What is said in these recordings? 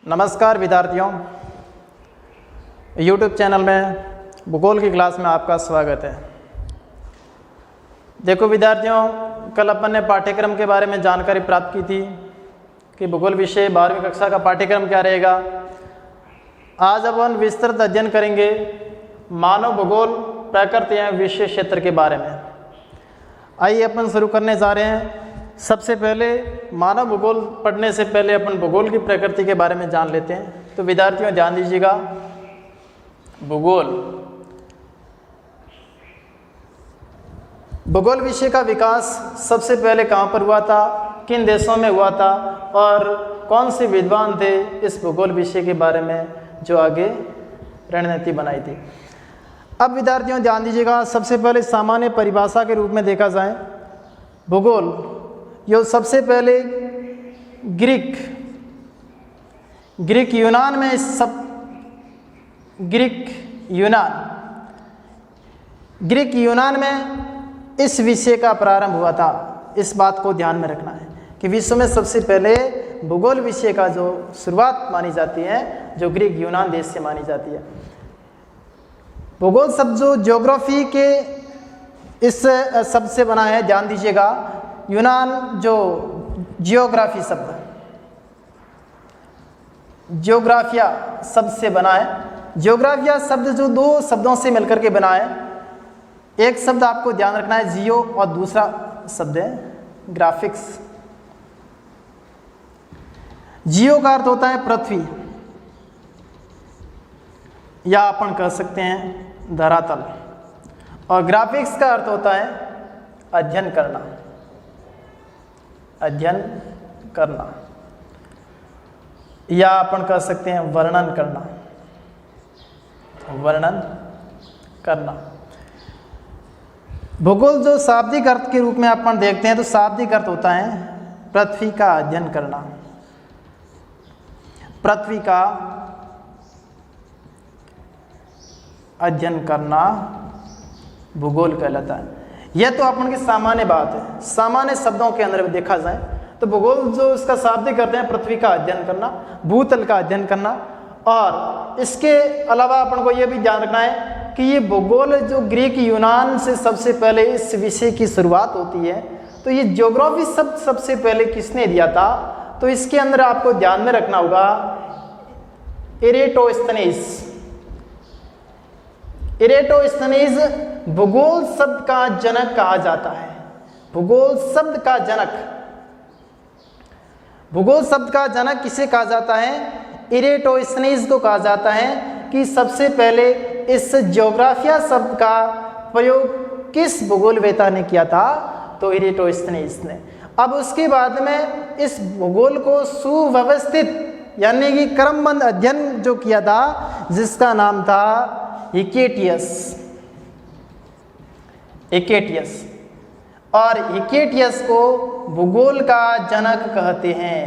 नमस्कार विद्यार्थियों, YouTube channel में भूगोल की क्लास में आपका स्वागत है। देखो विद्यार्थियों, कल अपन ने पाठ्यक्रम के बारे में जानकारी प्राप्त की थी कि भूगोल विषय 12वीं कक्षा का पाठ्यक्रम क्या रहेगा। आज अपन विस्तृत अध्ययन करेंगे मानव भूगोल प्रकृति एवं विषय क्षेत्र के बारे में। आइए अपन शुरू करने जा रहे हैं। सबसे पहले मानव भूगोल पढ़ने से पहले अपन भूगोल की प्रकृति के बारे में जान लेते हैं। तो विद्यार्थियों ध्यान दीजिएगा, भूगोल विषय का विकास सबसे पहले कहाँ पर हुआ था, किन देशों में हुआ था और कौन से विद्वान थे इस भूगोल विषय के बारे में जो आगे रणनीति बनाई थी। अब विद्यार्थियों ध्यान दीजिएगा, सबसे पहले सामान्य परिभाषा के रूप में देखा जाए भूगोल, यो सबसे पहले ग्रीक यूनान में ग्रीक यूनान में इस विषय का प्रारंभ हुआ था। इस बात को ध्यान में रखना है कि विश्व में सबसे पहले भूगोल विषय का जो शुरुआत मानी जाती है जो ग्रीक यूनान देश से मानी जाती है। भूगोल शब्द जो ज्योग्राफी के इस शब्द से बना है, ध्यान दीजिएगा, यूनान जो जियोग्राफी शब्द जियोग्राफिया शब्द से बना है। जियोग्राफिया शब्द जो दो शब्दों से मिलकर के बना है। एक शब्द आपको ध्यान रखना है जियो और दूसरा शब्द है ग्राफिक्स। जियो का अर्थ होता है पृथ्वी या अपन कह सकते हैं धरातल, और ग्राफिक्स का अर्थ होता है अध्ययन करना या अपन कह सकते हैं वर्णन करना। भूगोल जो शाब्दिक अर्थ के रूप में अपन देखते हैं तो शाब्दिक अर्थ होता है पृथ्वी का अध्ययन करना। पृथ्वी का अध्ययन करना भूगोल कहलाता है। यह तो अपन की सामान्य बात है। सामान्य शब्दों के अंदर देखा जाए तो भूगोल जो इसका शाब्दिक करते हैं पृथ्वी का अध्ययन करना, भूतल का अध्ययन करना। और इसके अलावा अपन को यह भी ध्यान रखना है कि ये भूगोल जो ग्रीक यूनान से सबसे पहले इस विषय की शुरुआत होती है। तो ये ज्योग्राफी शब्द सबसे पहले किसने दिया था, तो इसके अंदर आपको ध्यान में रखना होगा इरेटोस्थनीज भूगोल शब्द का जनक कहा जाता है। भूगोल शब्द का जनक किसे कहा जाता है? इरेटोस्थनीज को कहा जाता है कि सबसे पहले इस ज्योग्राफिया शब्द का प्रयोग किस भूगोलवेता ने किया था, तो इरेटोस्थनीज ने। अब उसके बाद में इस भूगोल को सुव्यवस्थित यानी कि क्रमबद्ध अध्ययन जो किया था जिसका नाम था हिकेटियस। और हिकेटियस को भूगोल का जनक कहते हैं।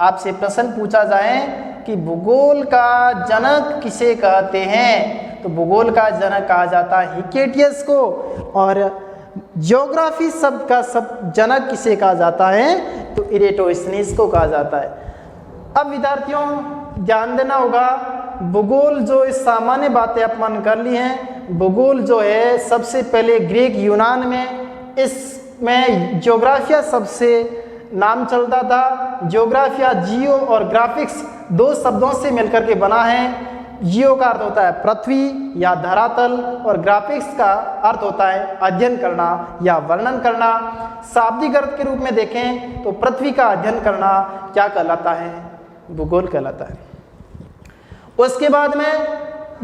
आपसे प्रश्न पूछा जाए कि भूगोल का जनक किसे कहते हैं, तो भूगोल का जनक कहा जाता है हिकेटियस को। और ज्योग्राफी शब्द का जनक किसे कहा जाता है, तो इरेटोस्थनीज को कहा जाता है। अब विद्यार्थियों ध्यान देना होगा, भूगोल जो इस सामान्य बातें अपन कर ली हैं। भूगोल जो है सबसे पहले ग्रीक यूनान में इसमें ज्योग्राफिया सबसे नाम चलता था। ज्योग्राफिया जियो और ग्राफिक्स दो शब्दों से मिलकर के बना है। जियो का अर्थ होता है पृथ्वी या धरातल और ग्राफिक्स का अर्थ होता है अध्ययन करना या वर्णन करना। शाब्दिक अर्थ के रूप में देखें तो पृथ्वी का अध्ययन करना क्या कहलाता है? भूगोल कहलाता है। उसके बाद में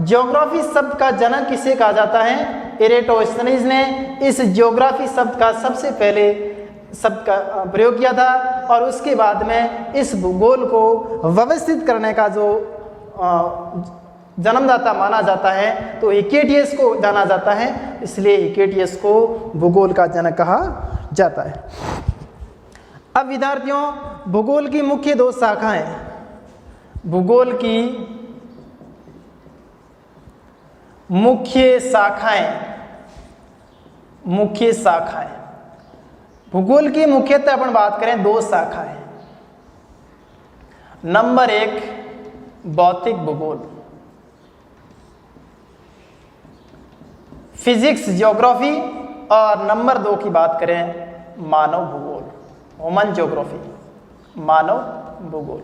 ज्योग्राफी शब्द का जनक किसे कहा जाता है? इरेटोस्थनीज ने इस ज्योग्राफी शब्द का सबसे पहले शब्द का प्रयोग किया था। और उसके बाद में इस भूगोल को व्यवस्थित करने का जो जन्मदाता माना जाता है तो हिकेटियस को जाना जाता है, इसलिए हिकेटियस को भूगोल का जनक कहा जाता है। अब विद्यार्थियों भूगोल की मुख्य दो शाखाएं, भूगोल की मुख्य शाखाएं भूगोल की मुख्यतः अपन बात करें दो शाखाएं। नंबर एक भौतिक भूगोल। फिजिक्स, ज्योग्राफी और नंबर 2 की बात करें मानव भूगोल, ह्यूमन ज्योग्राफी, मानव भूगोल।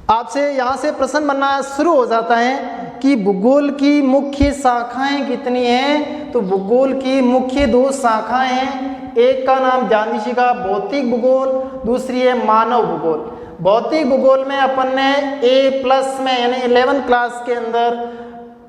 आपसे यहाँ से प्रश्न बनना शुरू हो जाता है कि भूगोल की मुख्य शाखाएं कितनी हैं। तो भूगोल की मुख्य 2 शाखाएं हैं, एक का नाम जान लीजिएगा भौतिक भूगोल, दूसरी है मानव भूगोल। भौतिक भूगोल में अपन ने A+ में यानी 11th क्लास के अंदर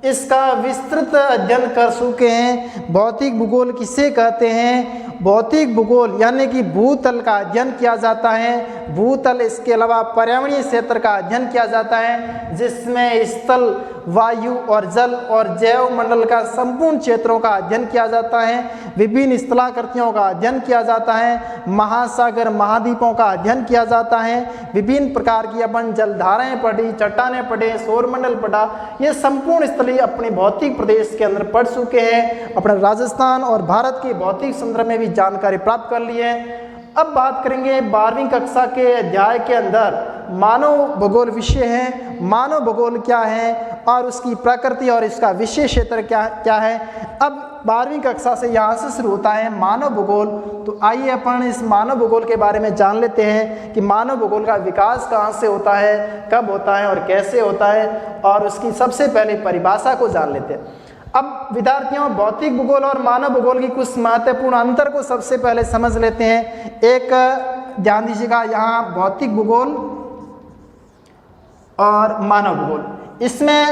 इसका विस्तृत अध्ययन कर चुके हैं। भौतिक भूगोल किसे कहते हैं? भौतिक भूगोल यानी कि भूतल का अध्ययन किया जाता है। भूतल, इसके अलावा पर्यावरणीय क्षेत्र का अध्ययन किया जाता है, जिसमें स्थल, वायु और जल और जैव मंडल का संपूर्ण क्षेत्रों का अध्ययन किया जाता है। विभिन्न स्थलाकृतियों का अध्ययन किया जाता है। महासागर, महाद्वीपों का अध्ययन किया जाता है। विभिन्न प्रकार की अपन जलधाराएं पढ़ी, चट्टानें पढ़े, सौरमंडल पढ़ा, ये संपूर्ण स्थलीय अपने भौतिक प्रदेश के अंदर पढ़ चुके हैं। अपने राजस्थान और भारत के भौतिक संदर्भ में भी जानकारी प्राप्त कर ली है। अब बात करेंगे 12वीं कक्षा के अध्याय के अंदर मानव भूगोल विषय है। मानव भूगोल क्या है और उसकी प्रकृति और इसका विषय क्षेत्र क्या है। अब 12वीं कक्षा से यहाँ से शुरू होता है मानव भूगोल। तो आइए अपन इस मानव भूगोल के बारे में जान लेते हैं कि मानव भूगोल का विकास कहाँ से होता है, कब होता है और कैसे होता है, और उसकी सबसे पहले परिभाषा को जान लेते हैं। अब विद्यार्थियों, भौतिक भूगोल और मानव भूगोल की कुछ महत्वपूर्ण अंतर को सबसे पहले समझ लेते हैं। एक ध्यान दीजिएगा, यहाँ भौतिक भूगोल और मानव भूगोल, इसमें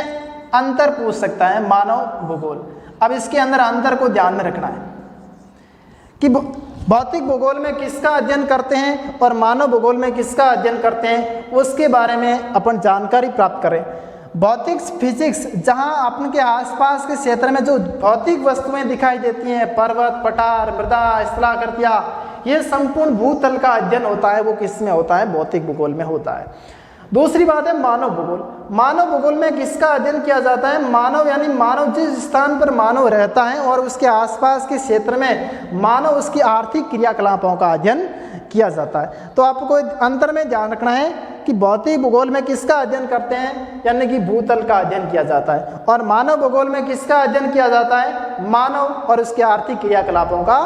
अंतर पूछ सकता है मानव भूगोल। अब इसके अंदर अंतर को ध्यान में रखना है कि भौतिक भूगोल में किसका अध्ययन करते हैं और मानव भूगोल में किसका अध्ययन करते हैं, उसके बारे में अपन जानकारी प्राप्त करें। भौतिक फिजिक्स, जहां अपन के आसपास के क्षेत्र में जो भौतिक वस्तुएं दिखाई देती हैं, पर्वत, पठार, मृदा, स्थलाकृतियां, ये संपूर्ण भूतल का अध्ययन होता है, वो किस में होता है? भौतिक भूगोल में होता है। दूसरी बात है मानव भूगोल। मानव भूगोल में किसका अध्ययन किया जाता है? मानव यानी मानव, जिस स्थान पर मानव रहता है और उसके आसपास के क्षेत्र में मानव उसकी आर्थिक क्रियाकलापों का अध्ययन किया जाता है। तो आपको अंतर में ध्यान रखना है कि भौतिक भूगोल में किसका अध्ययन करते हैं, यानी कि भूतल का अध्ययन किया जाता है, और मानव भूगोल में किसका अध्ययन किया जाता है? मानव और उसके आर्थिक क्रियाकलापों का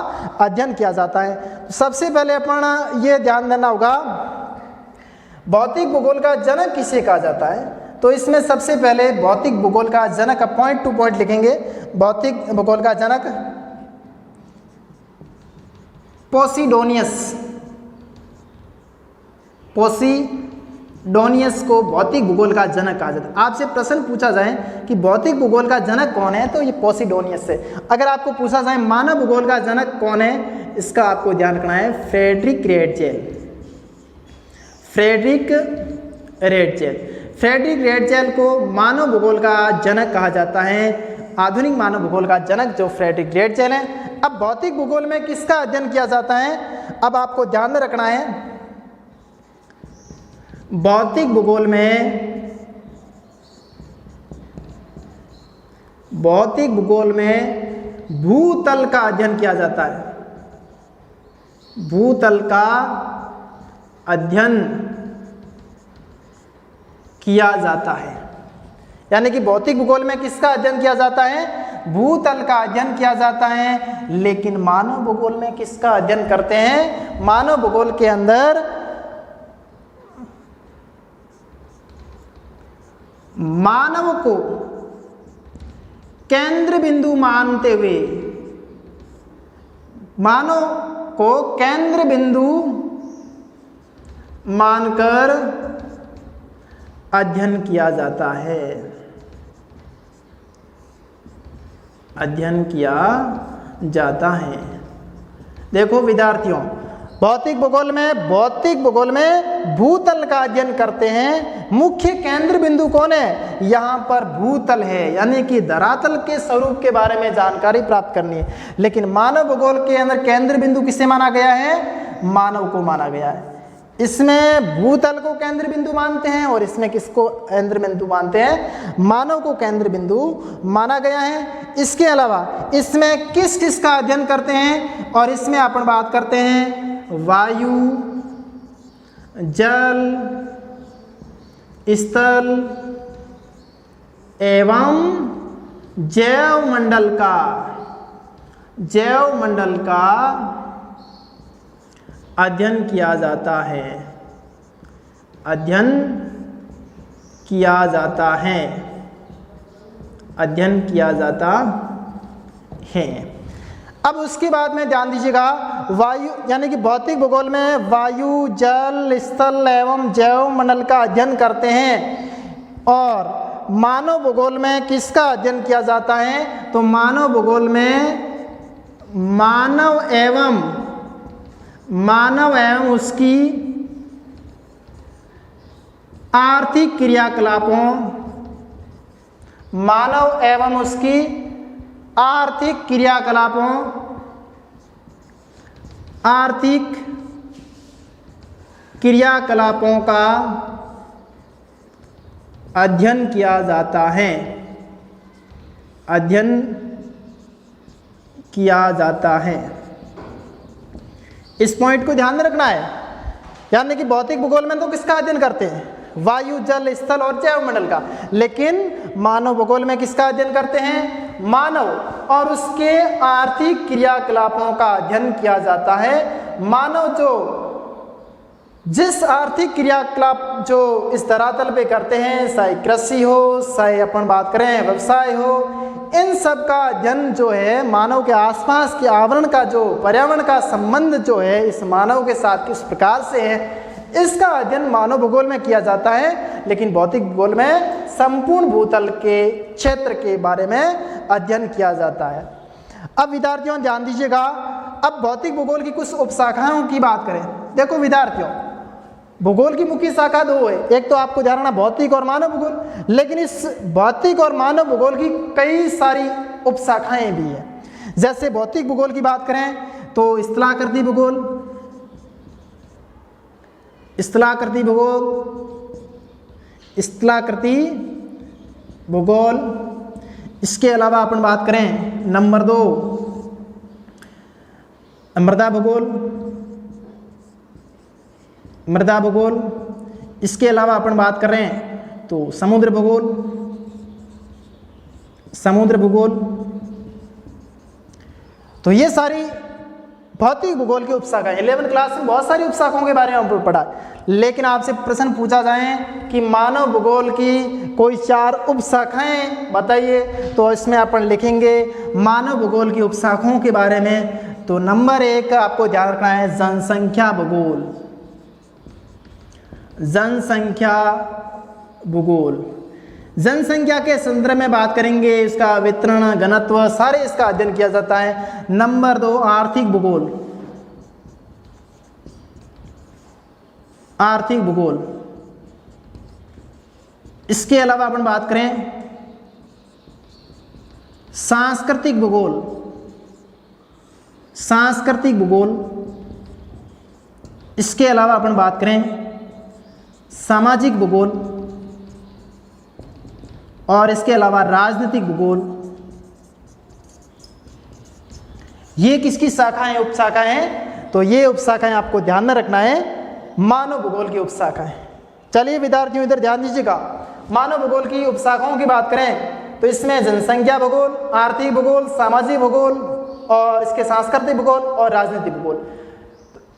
अध्ययन किया जाता है। सबसे पहले अपन ये ध्यान देना होगा, भौतिक भूगोल का जनक किसे कहा जाता है? तो इसमें सबसे पहले भौतिक भूगोल का जनक, पॉइंट टू पॉइंट लिखेंगे। भौतिक भूगोल का जनक पोसिडोनियस। पोसिडोनियस को भौतिक भूगोल का जनक कहा जाता है। आपसे प्रश्न पूछा जाए कि भौतिक भूगोल का जनक कौन है, तो ये पोसिडोनियस है। अगर आपको पूछा जाए मानव भूगोल का जनक कौन है, इसका आपको ध्यान रखना है फ्रेडरिक रेडजेल। फ्रेडरिक रेडजेल को मानव भूगोल का जनक कहा जाता है। आधुनिक मानव भूगोल का जनक जो फ्रेडरिक रेडजेल है। अब भौतिक भूगोल में किसका अध्ययन किया जाता है? अब आपको ध्यान में रखना है, भौतिक भूगोल में भूतल का अध्ययन किया जाता है। भूतल का अध्ययन किया जाता है, यानी कि भौतिक भूगोल में किसका अध्ययन किया जाता है? भूतल का अध्ययन किया जाता है। लेकिन मानव भूगोल में किसका अध्ययन करते हैं? मानव भूगोल के अंदर मानव को केंद्र बिंदु मानते हुए, मानव को केंद्र बिंदु मानकर अध्ययन किया जाता है। अध्ययन किया जाता है। देखो विद्यार्थियों, भौतिक भूगोल में भूतल का अध्ययन करते हैं। मुख्य केंद्र बिंदु कौन है? यहाँ पर भूतल है, यानी कि धरातल के स्वरूप के बारे में जानकारी प्राप्त करनी है। लेकिन मानव भूगोल के अंदर केंद्र बिंदु किसे माना गया है? मानव को माना गया है। इसमें भूतल को केंद्र बिंदु मानते हैं और इसमें किसको केंद्र बिंदु मानते हैं? मानव को केंद्र बिंदु माना गया है। इसके अलावा इसमें किस किस का अध्ययन करते हैं? और इसमें अपन बात करते हैं वायु, जल, स्थल एवं जैव मंडल का अध्ययन किया जाता है, अध्ययन किया जाता है। अब उसके बाद में ध्यान दीजिएगा, वायु यानी कि भौतिक भूगोल में वायु, जल, स्थल एवं जैव मंडल का अध्ययन करते हैं। और मानव भूगोल में किसका अध्ययन किया जाता है? तो मानव भूगोल में मानव एवं उसकी आर्थिक क्रियाकलापों, मानव एवं उसकी आर्थिक क्रियाकलापों, आर्थिक क्रियाकलापों का अध्ययन किया जाता है, अध्ययन किया जाता है। इस पॉइंट को ध्यान में रखना है। यानी कि भौतिक भूगोल में तो किसका अध्ययन करते हैं? वायु, जल, स्थल और जैव मंडल का। लेकिन मानव भूगोल में किसका अध्ययन करते हैं? मानव और उसके आर्थिक क्रियाकलापों का अध्ययन किया जाता है। मानव जो जिस आर्थिक क्रियाकलाप जो इस धरातल पे करते हैं, चाहे कृषि हो, चाहे अपन बात करें व्यवसाय हो, इन सब का अध्ययन जो है मानव के आसपास के आवरण का जो पर्यावरण का संबंध जो है इस मानव के साथ किस प्रकार से है, इसका अध्ययन मानव भूगोल में किया जाता है। लेकिन भौतिक भूगोल में संपूर्ण भूतल के क्षेत्र के बारे में अध्ययन किया जाता है। अब विद्यार्थियों ध्यान दीजिएगा, अब भौतिक भूगोल की कुछ उपशाखाओं की बात करें। देखो विद्यार्थियों, भूगोल की मुख्य शाखा दो है, एक तो आपको ध्यान रखना भौतिक और मानव भूगोल। लेकिन इस भौतिक और मानव भूगोल की कई सारी उपशाखाएं भी हैं। जैसे भौतिक भूगोल की बात करें तो स्थलाकृति भूगोल, स्थलाकृति भूगोल। इसके अलावा अपन बात करें नंबर 2 मृदा भूगोल। इसके अलावा अपन बात कर रहे हैं तो समुद्र भूगोल। तो ये सारी भौतिक भूगोल की उपशाखाएं। 11वीं क्लास में बहुत सारी उपशाखाओं के बारे में पढ़ा, लेकिन आपसे प्रश्न पूछा जाए कि मानव भूगोल की कोई 4 उपशाखाएं बताइए, तो इसमें अपन लिखेंगे मानव भूगोल की उपशाखाओं के बारे में। तो नंबर 1 आपको ध्यान रखना है जनसंख्या भूगोल। जनसंख्या के संदर्भ में बात करेंगे, इसका वितरण, घनत्व, सारे इसका अध्ययन किया जाता है। नंबर 2 आर्थिक भूगोल। इसके अलावा अपन बात करें सांस्कृतिक भूगोल। इसके अलावा अपन बात करें सामाजिक भूगोल और इसके अलावा राजनीतिक भूगोल। ये किसकी शाखाएं, उपशाखाएं हैं? तो ये उपशाखाएं आपको ध्यान में रखना है, मानव भूगोल की उपशाखाएं। चलिए विद्यार्थियों इधर ध्यान दीजिएगा। मानव भूगोल की उपशाखाओं की बात करें तो इसमें जनसंख्या भूगोल, आर्थिक भूगोल, सामाजिक भूगोल और इसके सांस्कृतिक भूगोल और राजनीतिक भूगोल।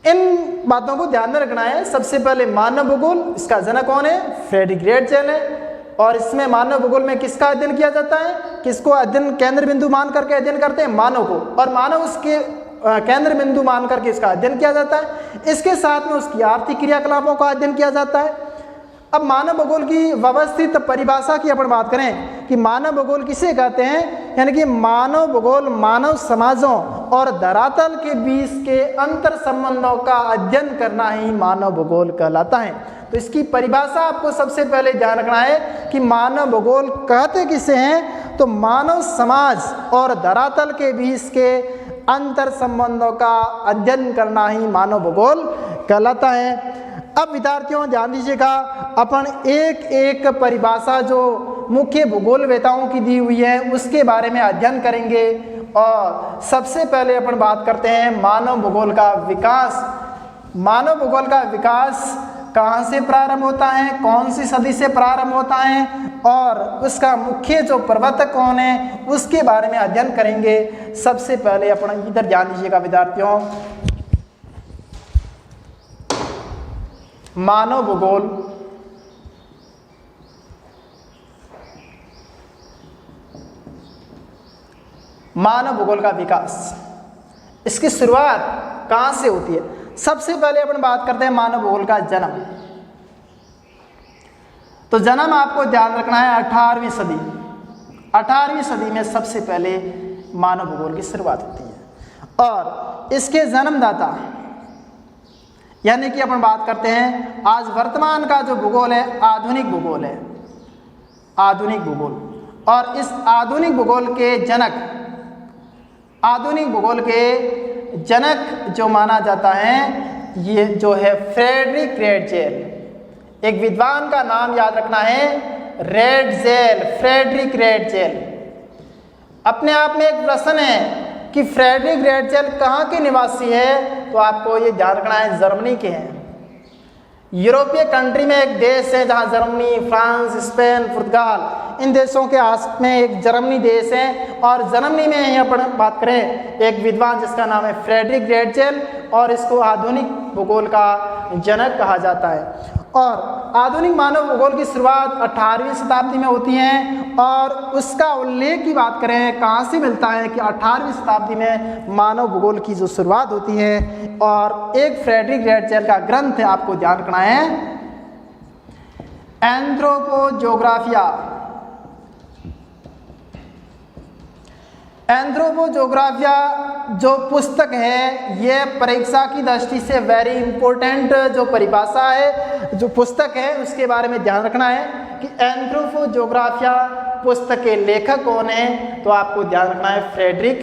इन बातों को ध्यान में रखना है। सबसे पहले मानव भूगोल, इसका जनक कौन है? फ्रेडरिक रेटजेल है। और इसमें मानव भूगोल में किसका अध्ययन किया जाता है? किसको अध्ययन केंद्र बिंदु मान करके अध्ययन करते हैं? मानव को। और मानव उसके केंद्र बिंदु मान करके इसका अध्ययन किया जाता है। इसके साथ में उसकी आर्थिक क्रियाकलापों का अध्ययन किया जाता है। अब मानव भूगोल की व्यवस्थित परिभाषा की अपन बात करें कि मानव भूगोल किसे कहते हैं, यानी कि मानव भूगोल मानव समाजों और धरातल के बीच के अंतर संबंधों का अध्ययन करना ही मानव भूगोल कहलाता है। तो इसकी परिभाषा आपको सबसे पहले ध्यान रखना है कि मानव भूगोल कहते किसे हैं, तो मानव समाज और धरातल के बीच के अंतर संबंधों का अध्ययन करना ही मानव भूगोल कहलाता है। अब विद्यार्थियों ध्यान दीजिएगा, अपन एक एक परिभाषा जो मुख्य भूगोलवेताओं की दी हुई है उसके बारे में अध्ययन करेंगे। और सबसे पहले अपन बात करते हैं मानव भूगोल का विकास। मानव भूगोल का विकास कहाँ से प्रारंभ होता है, कौन सी सदी से प्रारंभ होता है और उसका मुख्य जो प्रवर्तक कौन है उसके बारे में अध्ययन करेंगे। सबसे पहले अपन इधर ध्यान दीजिएगा विद्यार्थियों, मानव भूगोल। मानव भूगोल का विकास, इसकी शुरुआत कहाँ से होती है? सबसे पहले अपन बात करते हैं मानव भूगोल का जन्म। तो जन्म आपको ध्यान रखना है 18वीं सदी। 18वीं सदी में सबसे पहले मानव भूगोल की शुरुआत होती है और इसके जन्मदाता यानी कि अपन बात करते हैं आज वर्तमान का जो भूगोल है आधुनिक भूगोल है, आधुनिक भूगोल। और इस आधुनिक भूगोल के जनक, आधुनिक भूगोल के जनक जो माना जाता है ये जो है फ्रेडरिक रेडजेल। एक विद्वान का नाम याद रखना है, रेडजेल, फ्रेडरिक रेडजेल। अपने आप में एक प्रश्न है कि फ्रेडरिक रेडजेल कहाँ के निवासी है, तो आपको ये ध्यान रखना है जर्मनी के हैं। यूरोपीय कंट्री में एक देश है जहाँ जर्मनी, फ्रांस, स्पेन, पुर्तगाल, इन देशों के आस में एक जर्मनी देश है। और जर्मनी में यहाँ पर बात करें एक विद्वान जिसका नाम है फ्रेडरिक रेडजेल और इसको आधुनिक भूगोल का जनक कहा जाता है। और आधुनिक मानव भूगोल की शुरुआत 18वीं शताब्दी में होती है और उसका उल्लेख की बात करें कहाँ से मिलता है कि 18वीं शताब्दी में मानव भूगोल की जो शुरुआत होती है और एक फ्रेडरिक रेडजेल का ग्रंथ है, आपको ध्यान रखना है, एंथ्रोपोजोग्राफिया। एंथ्रोपोजोग्राफिया जो पुस्तक है ये परीक्षा की दृष्टि से वेरी इंपॉर्टेंट जो परिभाषा है, जो पुस्तक है उसके बारे में ध्यान रखना है कि एंथ्रोपोजोग्राफिया पुस्तक के लेखक कौन है, तो आपको ध्यान रखना है फ्रेडरिक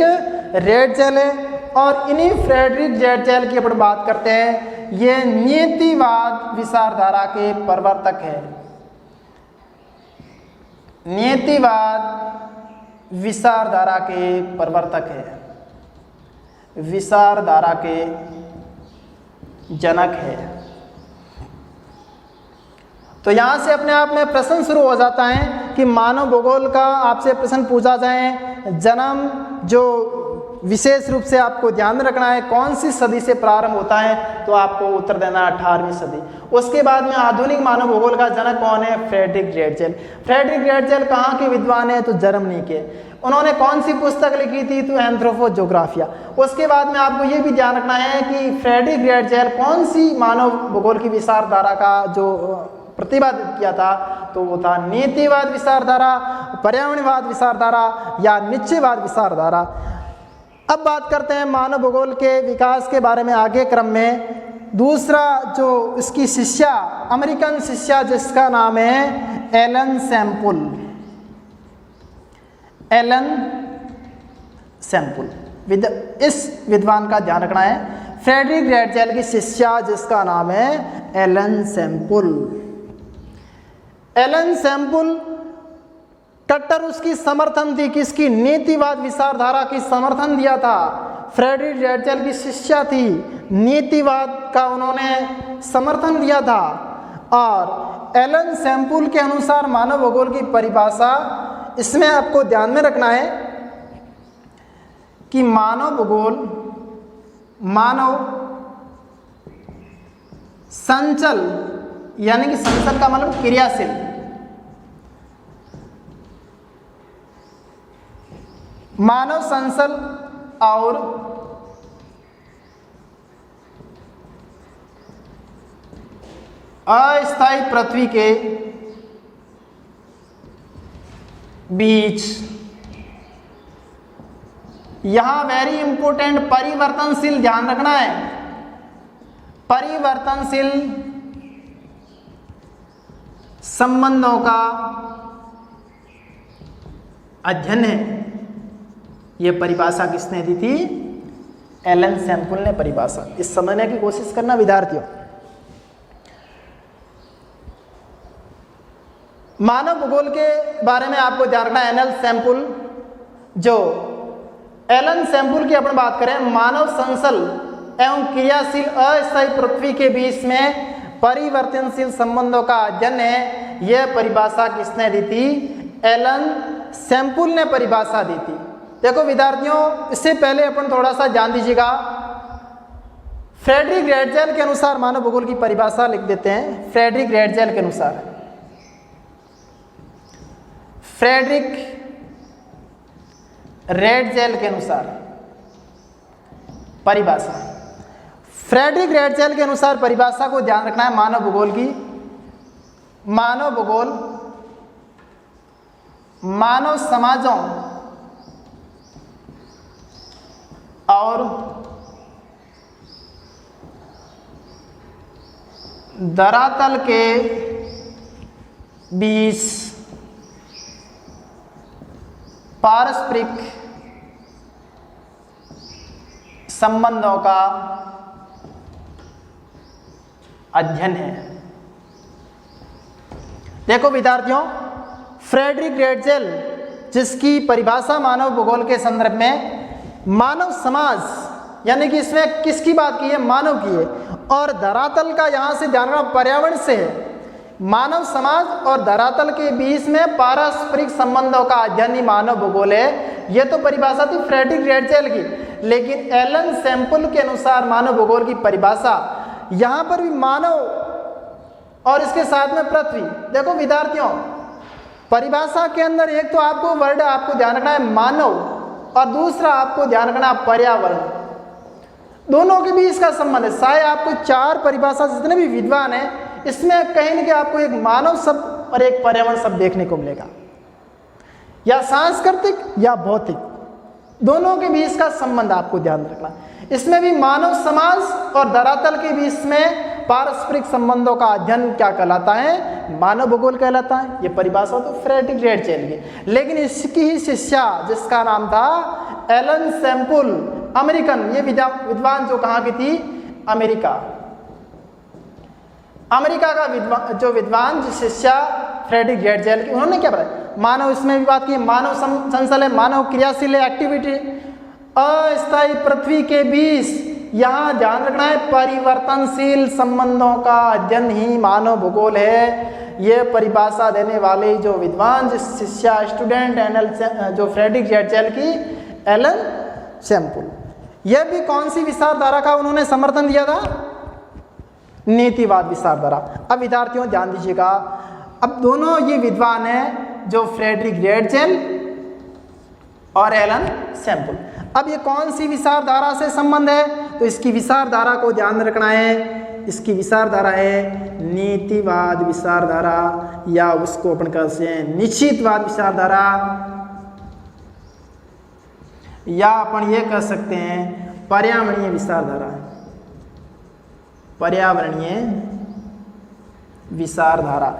रेडजेल है। और इन्हीं फ्रेडरिक रेडजेल की अपन बात करते हैं, ये नीतिवाद विचारधारा के प्रवर्तक है। नीतिवाद विचारधारा के प्रवर्तक है, विचारधारा के जनक है। तो यहाँ से अपने आप में प्रश्न शुरू हो जाता है कि मानव भूगोल का आपसे प्रश्न पूछा जाए, जन्म जो विशेष रूप से आपको ध्यान रखना है कौन सी सदी से प्रारंभ होता है, तो आपको उत्तर देना है 18वीं सदी। उसके बाद में आधुनिक मानव भूगोल का जनक कौन है? Frederick Ratzel. फ्रेडरिक रेडजेल कहाँ के विद्वान है? तो जर्मनी के। उन्होंने कौन सी पुस्तक लिखी थी? तो एंथ्रोपोजोग्राफिया। उसके बाद में आपको ये भी ध्यान रखना है कि फ्रेडरिक रेडजेल कौन सी मानव भूगोल की विचारधारा का जो प्रतिपादित किया था, तो वो था नीतिवाद विचारधारा, पर्यावरणवाद विचारधारा या निश्चयवाद विचारधारा। अब बात करते हैं मानव भूगोल के विकास के बारे में आगे क्रम में। दूसरा जो इसकी शिष्या, अमेरिकन शिष्या जिसका नाम है एलन सैम्पुल। एलन सैम्पुल, इस विद्वान का ध्यान रखना है, फ्रेडरिक रेडजेल की शिष्या जिसका नाम है एलन सैम्पुल। एलन सैम्पुल कट्टर उसकी समर्थन थी, किसकी? नीतिवाद विचारधारा की समर्थन दिया था। फ्रेडरिक रेडजेल की शिष्या थी, नीतिवाद का उन्होंने समर्थन दिया था। और एलन सैम्पुल के अनुसार मानव भूगोल की परिभाषा, इसमें आपको ध्यान में रखना है कि मानव भूगोल मानव संचल, यानी कि संचल का मतलब क्रियाशील, मानव संचल और अस्थायी पृथ्वी के बीच, यहां वेरी इंपॉर्टेंट परिवर्तनशील, ध्यान रखना है, परिवर्तनशील संबंधों का अध्ययन है। यह परिभाषा किसने दी थी? एलन सैम्पुल ने परिभाषा। इस समझने की कोशिश करना विद्यार्थियों। मानव भूगोल के बारे में आपको ध्यान रखना है। एलन सैम्पुल, जो एलन सैम्पुल की अपन बात करें, मानव संचल एवं क्रियाशील अस्थायी पृथ्वी के बीच में परिवर्तनशील संबंधों का अध्ययन है, यह परिभाषा किसने दी थी? एलन सैम्पुल ने परिभाषा दी थी। देखो विद्यार्थियों, इससे पहले अपन थोड़ा सा जान दीजिएगा, फ्रेडरिक रेडजेल के अनुसार मानव भूगोल की परिभाषा लिख देते हैं। फ्रेडरिक रेडजेल के अनुसार, फ्रेडरिक रेडजेल के अनुसार परिभाषा, फ्रेडरिक रेडजेल के अनुसार परिभाषा को ध्यान रखना है मानव भूगोल की। मानव भूगोल मानव समाजों और धरातल के बीच पारस्परिक संबंधों का अध्ययन है। देखो विद्यार्थियों, फ्रेडरिक रेडजेल जिसकी परिभाषा मानव भूगोल के संदर्भ में मानव समाज, यानी कि इसमें किसकी बात की है? मानव की है। और धरातल का यहाँ से ध्यान रखना पर्यावरण से है। मानव समाज और धरातल के बीच में पारस्परिक संबंधों का अध्ययन ही मानव भूगोल है। यह तो परिभाषा थी फ्रेडरिक रेडजेल की, लेकिन एलन सैम्पुल के अनुसार मानव भूगोल की परिभाषा, यहाँ पर भी मानव और इसके साथ में पृथ्वी। देखो विद्यार्थियों, परिभाषा के अंदर एक तो आपको वर्ड आपको ध्यान रखना है मानव, और दूसरा आपको ध्यान रखना है पर्यावरण। दोनों के बीच का संबंध है। शायद आपको चार परिभाषा जितने भी विद्वान हैं, इसमें कहीं न कहीं आपको एक मानव शब्द और एक पर्यावरण शब्द देखने को मिलेगा, या सांस्कृतिक या भौतिक, दोनों के बीच का संबंध आपको ध्यान रखना। इसमें भी मानव समाज और धरातल के बीच में पारस्परिक संबंधों का अध्ययन क्या कहलाता है? मानव भूगोल कहलाता है। ये परिभाषा तो फ्रेडरिक रेडजेल की, लेकिन इसकी ही शिष्या जिसका नाम था एलन सैम्पुल, अमेरिकन, ये विद्वान जो कहाँ की थी? अमेरिका। अमेरिका का जो विद्वान जो शिष्या फ्रेडरिक रेडजेल की, उन्होंने क्या बताया? मानव, इसमें भी बात की मानव संचल है, मानव क्रियाशील है, एक्टिविटी, अस्थायी पृथ्वी के बीच, यहाँ ध्यान रखना है परिवर्तनशील संबंधों का अध्ययन ही मानव भूगोल है। ये परिभाषा देने वाले जो विद्वान जो शिष्या स्टूडेंट एनएल जो फ्रेडरिक रेडजेल की, एलन सैम्पुल। यह भी कौन सी विचारधारा का उन्होंने समर्थन दिया था? नीतिवाद विचारधारा। अब विद्यार्थियों ध्यान दीजिएगा, अब दोनों ये विद्वान हैं जो फ्रेडरिक रेडजेल और एलन सैम्पुल। अब ये कौन सी विचारधारा से संबंध है? तो इसकी विचारधारा को ध्यान रखना है। इसकी विचारधारा है नीतिवाद विचारधारा, या उसको अपन कहते हैं निश्चितवाद विचारधारा, या अपन ये कह सकते हैं पर्यावरणीय विचारधारा। पर्यावरणीय विचारधारा।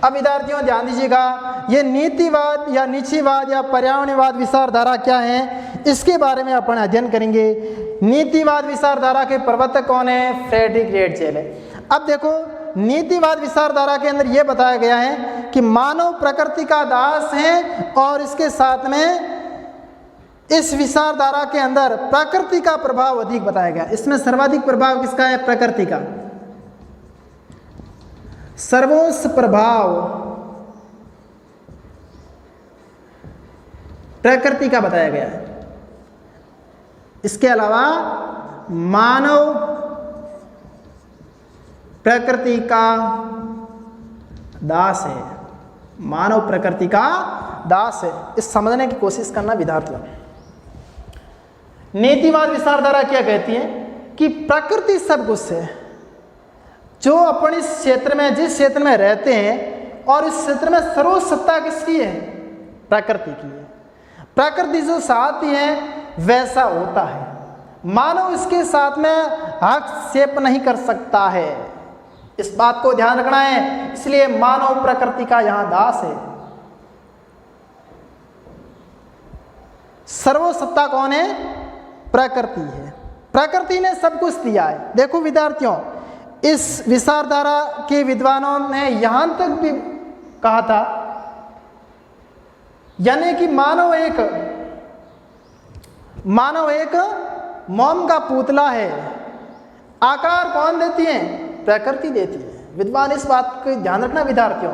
अब विद्यार्थियों ध्यान दीजिएगा, ये नीतिवाद या निश्चितवाद या पर्यावरणवाद विचारधारा क्या है, इसके बारे में अपन अध्ययन करेंगे। नीतिवाद विचारधारा के प्रवर्तक कौन है? फ्रेडरिक रेडजेल है। अब देखो, नीतिवाद विचारधारा के अंदर यह बताया गया है कि मानव प्रकृति का दास है, और इसके साथ में इस विचारधारा के अंदर प्रकृति का प्रभाव अधिक बताया गया। इसमें सर्वाधिक प्रभाव किसका है? प्रकृति का। सर्वोच्च प्रभाव प्रकृति का बताया गया है। इसके अलावा मानव प्रकृति का दास है। मानव प्रकृति का दास है। इस समझने की कोशिश करना विद्यार्थियों। नीतिवाद विचारधारा क्या कहती है कि प्रकृति सब कुछ है, जो अपन इस क्षेत्र में जिस क्षेत्र में रहते हैं, और इस क्षेत्र में सर्वोच्च सत्ता किसकी है? प्रकृति की है। प्रकृति जो चाहती है वैसा होता है, मानव इसके साथ में हस्तक्षेप नहीं कर सकता है। इस बात को ध्यान रखना है। इसलिए मानव प्रकृति का यहां दास है। सर्वोच्च सत्ता कौन है? प्रकृति है। प्रकृति ने सब कुछ दिया है। देखो विद्यार्थियों, इस विचारधारा के विद्वानों ने यहां तक भी कहा था, यानी कि मानव एक मोम का पुतला है। आकार कौन देती है? प्रकृति देती है। विद्वान इस बात को ध्यान रखना विद्यार्थियों,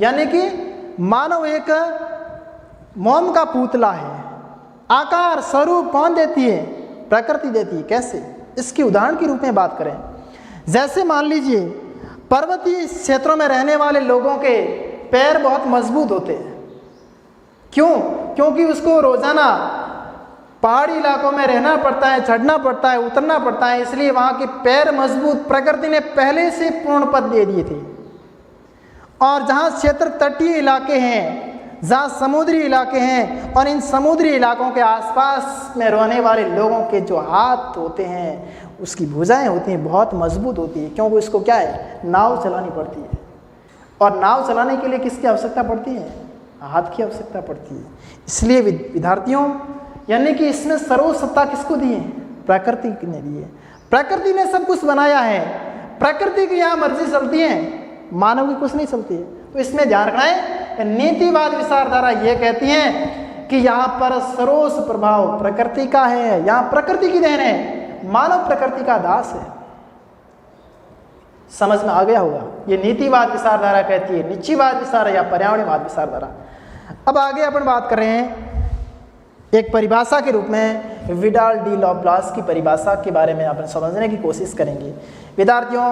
यानी कि मानव एक मोम का पुतला है, आकार स्वरूप कौन देती है? प्रकृति देती है। कैसे? इसके उदाहरण के रूप में बात करें, जैसे मान लीजिए पर्वतीय क्षेत्रों में रहने वाले लोगों के पैर बहुत मजबूत होते हैं। क्यों? क्योंकि उसको रोजाना पहाड़ी इलाकों में रहना पड़ता है, चढ़ना पड़ता है, उतरना पड़ता है, इसलिए वहाँ के पैर मजबूत प्रकृति ने पहले से पूर्ण पद दे दिए थे। और जहाँ क्षेत्र तटीय इलाके हैं, जहाँ समुद्री इलाके हैं, और इन समुद्री इलाकों के आसपास में रहने वाले लोगों के जो हाथ होते हैं, उसकी भुजाएं होती हैं, बहुत मजबूत होती है, क्योंकि इसको क्या है? नाव चलानी पड़ती है। और नाव चलाने के लिए किसकी आवश्यकता पड़ती है? हाथ की आवश्यकता पड़ती है। इसलिए विद्यार्थियों, यानी कि इसमें सर्वसत्ता किसको दी है? प्रकृति ने दी है। प्रकृति ने सब कुछ बनाया है, प्रकृति की यहाँ मर्जी चलती है, मानव की कुछ नहीं चलती है। तो इसमें ध्यान रखना है, नीतिवाद विचारधारा ये कहती है कि यहाँ पर सर्वोच्च प्रभाव प्रकृति का है, यहाँ प्रकृति की देन है, मानव प्रकृति का दास है। समझ में आ गया होगा? ये नीतिवाद विचारधारा कहती है, निश्चयवाद विचारधारा या पर्यावरणवाद विचारधारा। अब आगे अपन बात कर रहे हैं एक परिभाषा के रूप में, विडाल डी लॉब्लास की परिभाषा के बारे में अपन समझने की कोशिश करेंगे। विद्यार्थियों,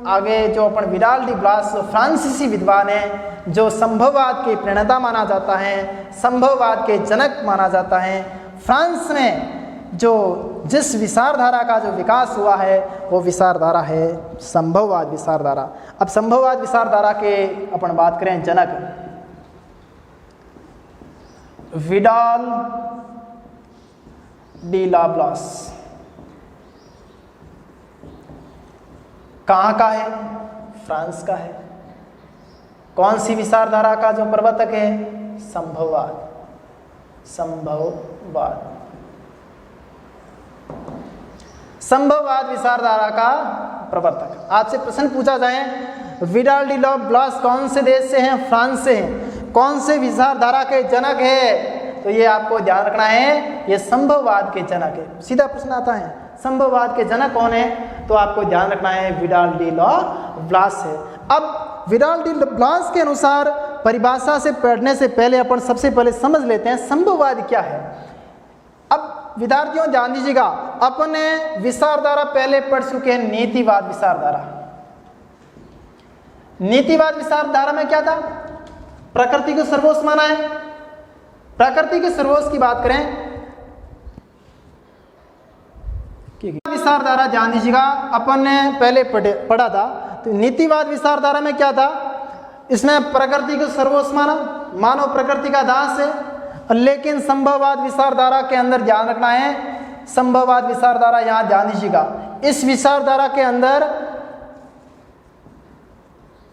आगे जो अपन विडाल डी ब्लास फ्रांसीसी विद्वान है, जो संभववाद के प्रणेता माना जाता है, संभववाद के जनक माना जाता है। फ्रांस में जो जिस विचारधारा का जो विकास हुआ है वो विचारधारा है संभववाद विचारधारा। अब संभववाद विचारधारा के अपन बात करें जनक विडाल डी लॉब्लास कहाँ का है? फ्रांस का है। कौन सी विचारधारा का जो प्रवर्तक है? संभववाद। संभववाद संभववाद विचारधारा का प्रवर्तक। आपसे प्रश्न पूछा जाए विडाल डी लॉब्लास कौन से देश से हैं? फ्रांस से हैं। कौन से विचारधारा के जनक है? तो ये आपको ध्यान रखना है, ये संभववाद के जनक है। सीधा प्रश्न आता है, संभववाद के जनक कौन है? तो आपको ध्यान रखना है विडाल डी लॉब्लास है। अब विडाल डी लॉब्लास के अनुसार परिभाषा से पढ़ने से पहले अपन सबसे पहले समझ लेते हैं संभववाद क्या है। अब विद्यार्थियों ध्यान दीजिएगा, अपन ने विचारधारा पहले पढ़ चुके हैं, नीतिवाद विचारधारा। नीतिवाद विचारधारा में क्या था? प्रकृति को सर्वोच्च माना है। प्रकृति के सर्वोच्च की बात करें, विचारधारा ध्यान दीजिएगा, अपन ने पहले पढ़ा था। तो नीतिवाद विचारधारा में क्या था? इसमें प्रकृति को सर्वोच्च माना, मानव प्रकृति का दास है। लेकिन संभववाद विचारधारा के अंदर ध्यान रखना है, संभववाद विचारधारा यहां ध्यान दीजिएगा, इस विचारधारा के अंदर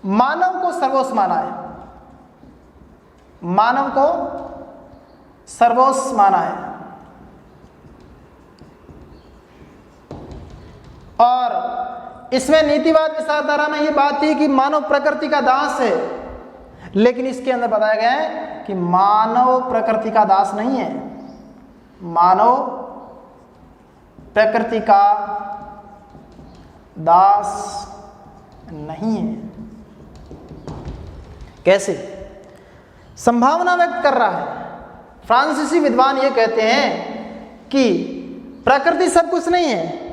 मानव को सर्वोच्च माना है, मानव को सर्वोच्च माना है। और इसमें नीतिवाद विचारधारा में यह बात थी कि मानव प्रकृति का दास है, लेकिन इसके अंदर बताया गया है कि मानव प्रकृति का दास नहीं है, मानव प्रकृति का दास नहीं है। कैसे? संभावना व्यक्त कर रहा है। फ्रांसीसी विद्वान ये कहते हैं कि प्रकृति सब कुछ नहीं है,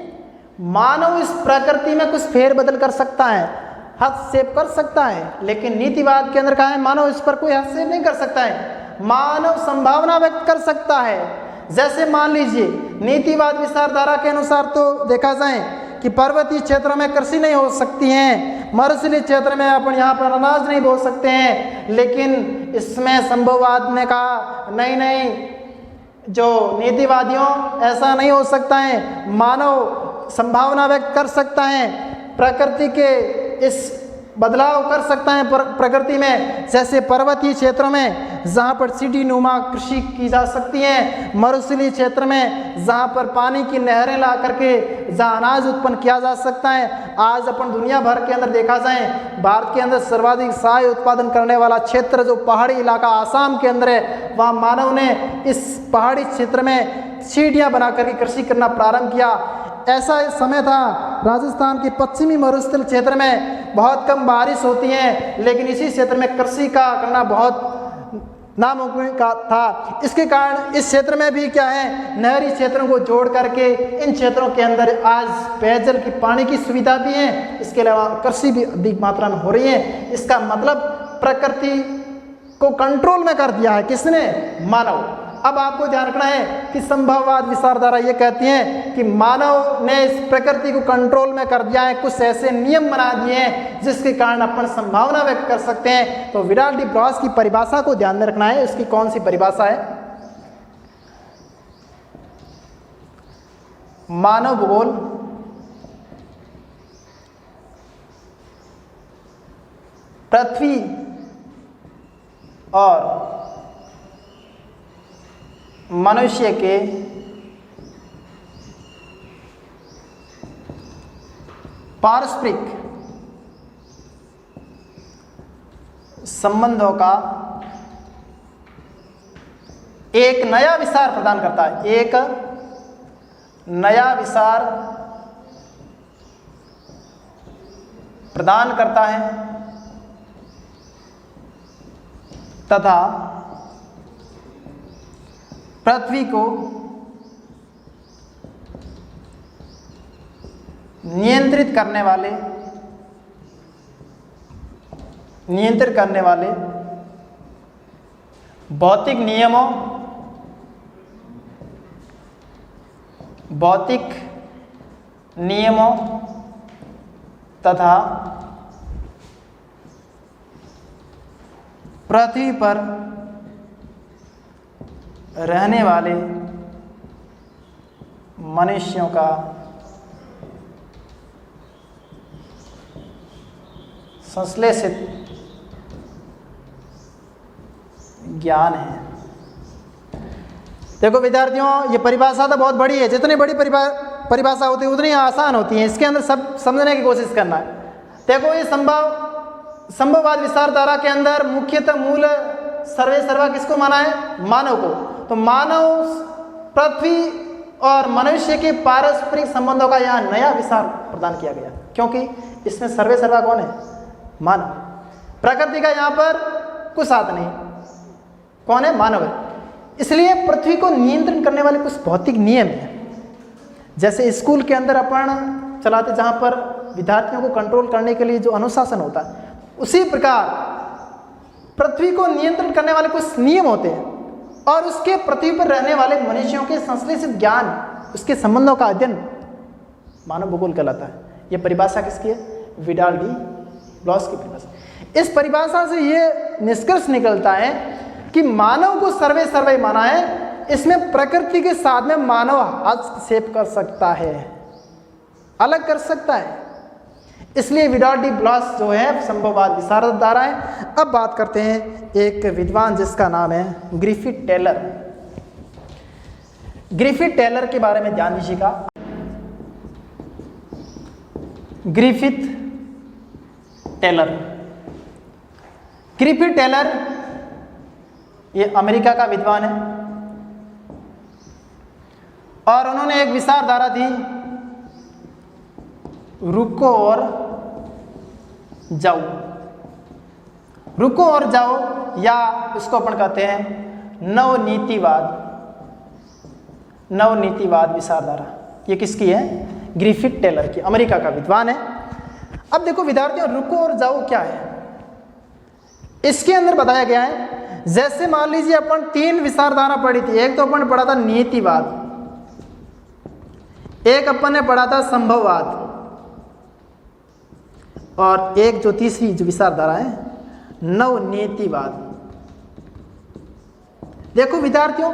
मानव इस प्रकृति में कुछ फेरबदल कर सकता है, हस्तक्षेप कर सकता है, लेकिन नीतिवाद के अंदर कहा है मानव इस पर कोई हस्तक्षेप नहीं कर सकता है। मानव संभावना व्यक्त कर सकता है। जैसे मान लीजिए नीतिवाद विचारधारा के अनुसार तो देखा जाए कि पर्वतीय क्षेत्रों में कृषि नहीं हो सकती है, मरुस्थलीय क्षेत्र में अपन यहाँ पर अनाज नहीं बो सकते हैं, लेकिन इसमें संभववाद ने कहा नहीं नहीं, जो नीतिवादियों ऐसा नहीं हो सकता है, मानव संभावना व्यक्त कर सकता है, प्रकृति के इस बदलाव कर सकता है प्रकृति में। जैसे पर्वतीय क्षेत्रों में जहाँ पर सीढ़ी नुमा कृषि की जा सकती है, मरुस्थलीय क्षेत्र में जहाँ पर पानी की नहरें ला करके जहाँ अनाज उत्पन्न किया जा सकता है। आज अपन दुनिया भर के अंदर देखा जाए, भारत के अंदर सर्वाधिक चाय उत्पादन करने वाला क्षेत्र जो पहाड़ी इलाका आसाम के अंदर है, वहाँ मानव ने इस पहाड़ी क्षेत्र में सीढ़ियाँ बना करके कृषि करना प्रारंभ किया। ऐसा समय था राजस्थान के पश्चिमी मरुस्थल क्षेत्र में बहुत कम बारिश होती है, लेकिन इसी क्षेत्र में कृषि का करना बहुत नामुमकिन का था। इसके कारण इस क्षेत्र में भी क्या है, नहरी क्षेत्रों को जोड़ करके इन क्षेत्रों के अंदर आज पेयजल की पानी की सुविधा भी है, इसके अलावा कृषि भी अधिक मात्रा में हो रही है। इसका मतलब प्रकृति को कंट्रोल में कर दिया है किसने, मानव। अब आपको ध्यान रखना है कि संभववाद विचारधारा ये कहती है कि मानव ने इस प्रकृति को कंट्रोल में कर दिया है, कुछ ऐसे नियम बना दिए हैं जिसके कारण अपन संभावना व्यक्त कर सकते हैं। तो विडाल डी ब्लॉस की परिभाषा को ध्यान में रखना है। इसकी कौन सी परिभाषा है, मानव भूगोल पृथ्वी और मनुष्य के पारस्परिक संबंधों का एक नया विचार प्रदान करता है, एक नया विचार प्रदान करता है तथा पृथ्वी को नियंत्रित करने वाले भौतिक नियमों तथा पृथ्वी पर रहने वाले मनुष्यों का संश्लेषित ज्ञान है। देखो विद्यार्थियों, ये परिभाषा तो बहुत बड़ी है, जितनी बड़ी परिभाषा होती है उतनी आसान होती है। इसके अंदर सब समझने की कोशिश करना है। देखो ये संभववाद विचारधारा के अंदर मुख्यतः मूल सर्वे सर्वा किसको माना है, मानव को। तो मानव पृथ्वी और मनुष्य के पारस्परिक संबंधों का यहाँ नया विचार प्रदान किया गया, क्योंकि इसमें सर्वे सर्वा कौन है, मानव। प्रकृति का यहाँ पर कुछ साथ नहीं, कौन है, मानव है। इसलिए पृथ्वी को नियंत्रण करने वाले कुछ भौतिक नियम हैं। जैसे स्कूल के अंदर अपन चलाते, जहाँ पर विद्यार्थियों को कंट्रोल करने के लिए जो अनुशासन होता है, उसी प्रकार पृथ्वी को नियंत्रण करने वाले कुछ नियम होते हैं और उसके पृथ्वी पर रहने वाले मनुष्यों के संश्लेषित ज्ञान, उसके संबंधों का अध्ययन मानव भूगोल कहलाता है। यह परिभाषा किसकी है, विडाल डी ब्लॉस की परिभाषा। इस परिभाषा से यह निष्कर्ष निकलता है कि मानव को सर्वे सर्वै माना है। इसमें प्रकृति के साथ में मानव हस्तक्षेप कर सकता है, अलग कर सकता है। इसलिए विडाल डी ब्लॉस जो है संभववाद विचारधारा है। अब बात करते हैं एक विद्वान जिसका नाम है ग्रिफिथ टेलर। ग्रिफिथ टेलर के बारे में ध्यान दीजिएगा। ग्रिफिथ टेलर ये अमेरिका का विद्वान है और उन्होंने एक विचारधारा दी, रुको और जाओ। रुको और जाओ, या इसको अपन कहते हैं नवनीतिवाद विचारधारा। ये किसकी है, ग्रिफिथ टेलर की, अमेरिका का विद्वान है। अब देखो विद्यार्थियों, रुको और जाओ क्या है, इसके अंदर बताया गया है। जैसे मान लीजिए अपन 3 विचारधारा पढ़ी थी। एक तो अपन पढ़ा था नीतिवाद, एक अपन ने पढ़ा था संभववाद, और एक जो तीसरी जो विचारधारा है नवनीतिवाद। देखो विद्यार्थियों,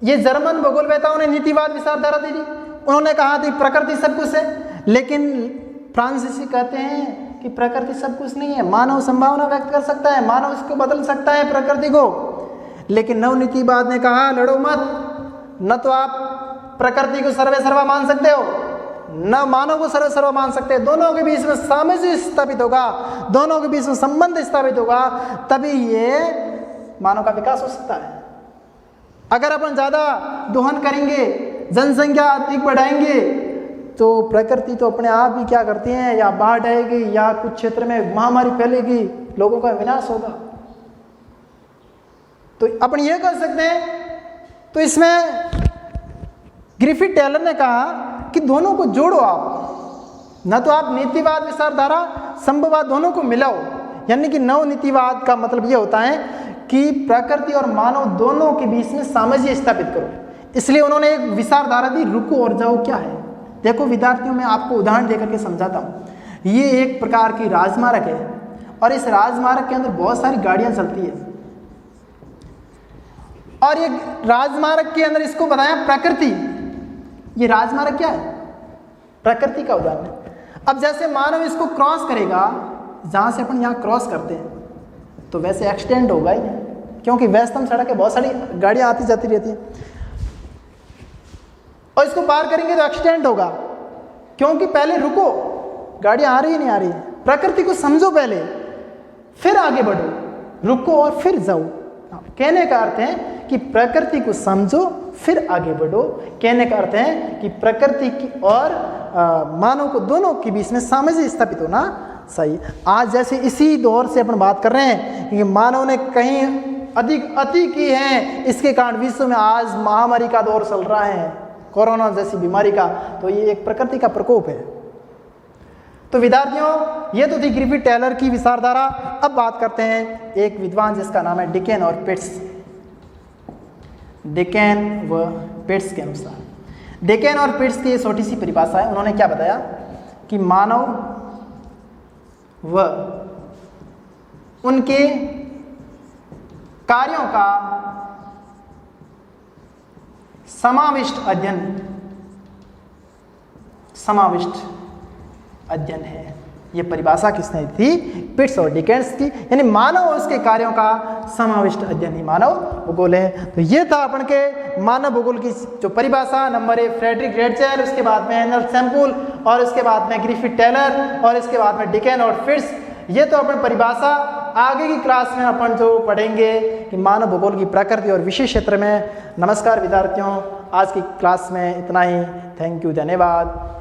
ये जर्मन भूगोलवेताओं ने नीतिवाद विचारधारा दी थी। उन्होंने कहा थी प्रकृति सब कुछ है, लेकिन फ्रांसीसी कहते हैं कि प्रकृति सब कुछ नहीं है, मानव संभावना व्यक्त कर सकता है, मानव इसको बदल सकता है प्रकृति को। लेकिन नवनीतिवाद ने कहा लड़ो मत, न तो आप प्रकृति को सर्वे सर्वा मान सकते हो, न मानव को सर्वे सर्वा मान सकते। दोनों के बीच में सामंजस्य स्थापित होगा, दोनों के बीच में संबंध स्थापित होगा, तभी ये मानव का विकास हो सकता है। अगर अपन ज्यादा दोहन करेंगे, जनसंख्या अधिक बढ़ाएंगे, तो प्रकृति तो अपने आप ही क्या करती है, या बाढ़ आएगी या कुछ क्षेत्र में महामारी फैलेगी, लोगों का विनाश होगा। तो अपन ये कर सकते हैं। तो इसमें ग्रिफिथ टेलर ने कहा कि दोनों को जोड़ो आप, न तो आप नीतिवाद विचारधारा संभववाद दोनों को मिलाओ, यानी कि नव नीतिवाद का मतलब ये होता है कि प्रकृति और मानव दोनों के बीच में सामंजस्य स्थापित करो। इसलिए उन्होंने एक विचारधारा दी, रुको और जाओ क्या है। देखो विद्यार्थियों, मैं आपको उदाहरण देकर के समझाता हूँ। ये एक प्रकार की राजमार्ग है और इस राजमार्ग के अंदर बहुत सारी गाड़ियाँ चलती है और ये राजमार्ग के अंदर इसको बताया प्रकृति। ये राजमार्ग क्या है? प्रकृति का उदाहरण है। अब जैसे मानव इसको क्रॉस करेगा, जहाँ से अपन यहाँ क्रॉस करते हैं तो वैसे एक्सीडेंट होगा ही, क्योंकि व्यस्तम सड़क है, बहुत सारी गाड़ियाँ आती जाती रहती हैं और इसको पार करेंगे तो एक्सीडेंट होगा। क्योंकि पहले रुको, गाड़ियाँ आ रही है नहीं आ रही है, प्रकृति को समझो पहले, फिर आगे बढ़ो, रुको और फिर जाओ। कहने का अर्थ है कि प्रकृति को समझो फिर आगे बढ़ो। कहने का अर्थ है कि प्रकृति की और मानव को दोनों के बीच में सामंजस्य स्थापित होना सही। आज जैसे इसी दौर से अपन बात कर रहे हैं कि मानव ने कहीं अधिक अति की है, इसके कारण विश्व में आज महामारी का दौर चल रहा है, कोरोना जैसी बीमारी का। तो ये एक प्रकृति का प्रकोप है। तो विद्यार्थियों, ये तो थी ग्रिफिथ टेलर की विचारधारा। अब बात करते हैं एक विद्वान जिसका नाम है डिकेन और पिट्स। डिकेन व पिट्स के अनुसार, डिकेन और पिट्स की छोटी सी परिभाषा है। उन्होंने क्या बताया कि मानव व उनके कार्यों का समाविष्ट अध्ययन है। ये परिभाषा किसने थी? पिट्स और डिकेन्स की। यानी मानव और उसके कार्यों का समाविष्ट अध्ययन ही मानव भूगोल है। तो ये था अपन के मानव भूगोल की जो परिभाषा। नंबर 1 फ्रेडरिक रेडचेल, उसके बाद में एर्नस्ट शैम्पूल और उसके बाद में ग्रिफिथ टेलर और इसके बाद में डिकेन और पिट्स। ये तो अपन परिभाषा। आगे की क्लास में अपन जो पढ़ेंगे कि मानव भूगोल की प्रकृति और विशेष क्षेत्र में। नमस्कार विद्यार्थियों, आज की क्लास में इतना ही। थैंक यू, धन्यवाद।